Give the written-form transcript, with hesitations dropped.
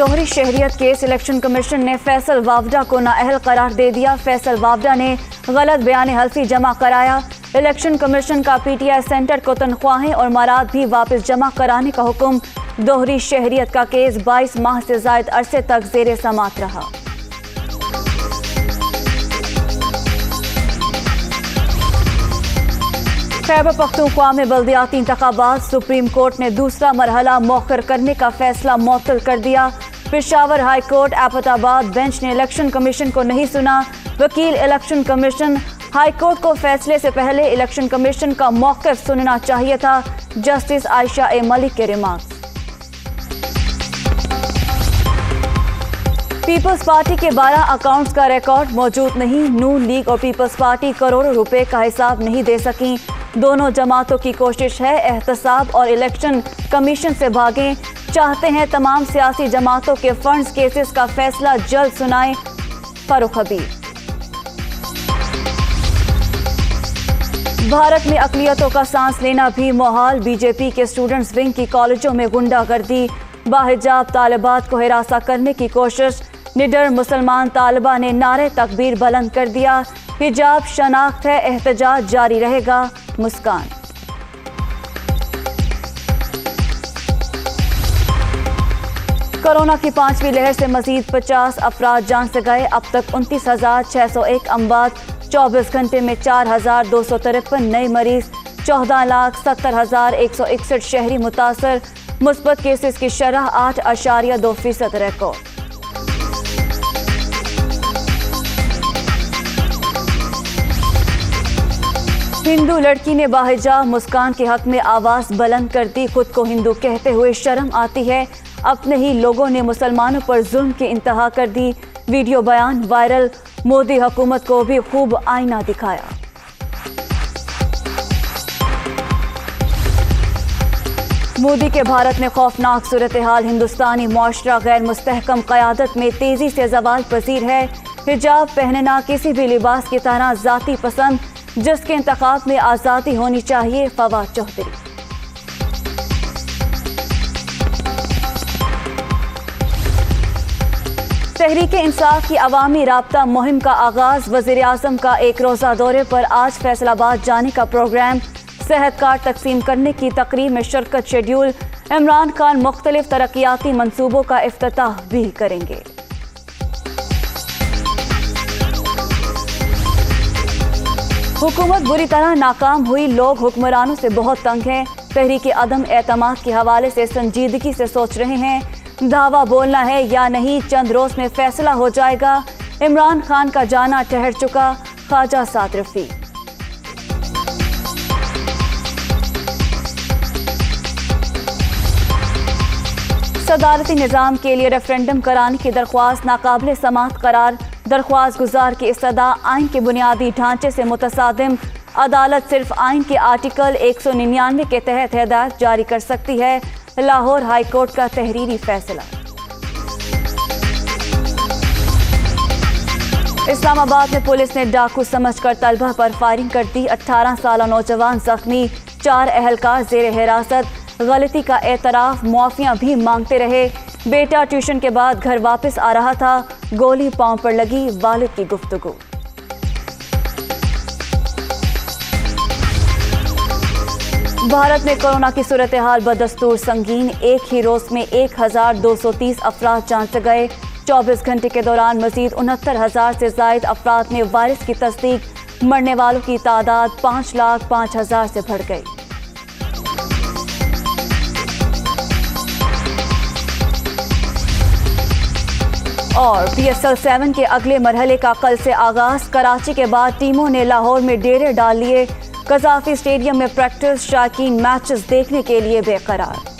دوہری شہریت case election commission نے فیصل وافدہ کو نااہل قرار دے دیا۔ فیصل وافدہ نے غلط بیان حلفی جمع کرایا۔ الیکشن کمیشن کا پی ٹی آئی سینٹر کو تنخواہیں اور مالات بھی واپس جمع کرانے کا حکم۔ دوہری شہریت کا کیس 22 ماہ سے زائد عرصے تک زیر سماعت رہا۔ خیبر پختونخوا میں بلدیاتی انتخابات، سپریم کورٹ نے دوسرا مرحلہ مؤخر کرنے کا فیصلہ معطل کر دیا۔ پشاور ہائی کورٹ ایبٹ آباد بینچ نے الیکشن کمیشن کو نہیں سنا۔ وکیل الیکشن کمیشن ہائی کورٹ کو فیصلے سے پہلے الیکشن کمیشن کا موقف سننا چاہیے تھا۔ جسٹس عائشہ اے ملک کے ریمارکس۔ پیپلز پارٹی کے 12 اکاؤنٹس کا ریکارڈ موجود نہیں۔ نون لیگ اور پیپلز پارٹی کروڑوں روپے کا حساب نہیں دے سکیں۔ دونوں جماعتوں کی کوشش ہے احتساب اور الیکشن کمیشن سے بھاگیں۔ چاہتے ہیں تمام سیاسی جماعتوں کے فنڈز کیسز کا فیصلہ جلد سنائیں۔ فاروق حبیب۔ بھارت میں اقلیتوں کا سانس لینا بھی محال۔ بی جے پی کے اسٹوڈنٹس ونگ کی کالجوں میں غنڈہ گردی، باحجاب طالبات کو ہراساں کرنے کی کوشش۔ نڈر مسلمان طالبہ نے نعرہ تکبیر بلند کر دیا۔ حجاب شناخت ہے، احتجاج جاری رہے گا۔ مسکان۔ کورونا کی 5ویں لہر سے مزید 50 افراد جان سے گئے۔ اب تک 29,601 اموات۔ 24 گھنٹے میں 4,253 نئے مریض۔ 14,70,161 شہری متاثر۔ مثبت کیسز کی شرح 8.2% ریکارڈ۔ ہندو لڑکی نے باحجاب مسکان کے حق میں آواز بلند کر دی۔ خود کو ہندو کہتے ہوئے شرم آتی ہے، اپنے ہی لوگوں نے مسلمانوں پر ظلم کی انتہا کر دی۔ ویڈیو بیان وائرل، مودی حکومت کو بھی خوب آئینہ دکھایا۔ مودی کے بھارت میں خوفناک صورتحال، ہندوستانی معاشرہ غیر مستحکم قیادت میں تیزی سے زوال پذیر ہے۔ حجاب پہننا کسی بھی لباس کی طرح ذاتی پسند، جس کے انتخاب میں آزادی ہونی چاہیے۔ فواد چوہدری۔ تحریک انصاف کی عوامی رابطہ مہم کا آغاز، وزیر اعظم کا ایک روزہ دورے پر آج فیصل آباد جانے کا پروگرام۔ صحت کارڈ تقسیم کرنے کی تقریب میں شرکت شیڈول۔ عمران خان مختلف ترقیاتی منصوبوں کا افتتاح بھی کریں گے۔ حکومت بری طرح ناکام ہوئی، لوگ حکمرانوں سے بہت تنگ ہیں۔ تحریک عدم اعتماد کے حوالے سے سنجیدگی سے سوچ رہے ہیں۔ دھاوا بولنا ہے یا نہیں، چند روز میں فیصلہ ہو جائے گا۔ عمران خان کا جانا ٹھہر چکا۔ خواجہ سعد رفیق۔ صدارتی نظام کے لیے ریفرنڈم کرانے کی درخواست ناقابل سماعت قرار۔ درخواست گزار کی استدعا آئین کے بنیادی ڈھانچے سے متصادم۔ عدالت صرف آئین کے آرٹیکل 199 کے تحت ہدایت جاری کر سکتی ہے۔ لاہور ہائی کورٹ کا تحریری فیصلہ۔ اسلام آباد میں پولیس نے ڈاکو سمجھ کر طلبہ پر فائرنگ کر دی۔ 18 سالہ نوجوان زخمی، 4 اہلکار زیر حراست۔ غلطی کا اعتراف، معافیاں بھی مانگتے رہے۔ بیٹا ٹیوشن کے بعد گھر واپس آ رہا تھا، گولی پاؤں پر لگی، والد کی گفتگو۔ بھارت میں کورونا کی صورتحال بدستور سنگین، ایک ہی روز میں 1,230 افراد جان سے گئے۔ 24 گھنٹے کے دوران مزید 69,000 سے زائد افراد میں وائرس کی تصدیق۔ مرنے والوں کی تعداد 5,05,000 سے بڑھ گئی۔ اور پی ایس ایل 7 کے اگلے مرحلے کا کل سے آغاز۔ کراچی کے بعد ٹیموں نے لاہور میں ڈیرے ڈال لیے۔ قذافی اسٹیڈیم میں پریکٹس، شائقین میچز دیکھنے کے لیے بے قرار۔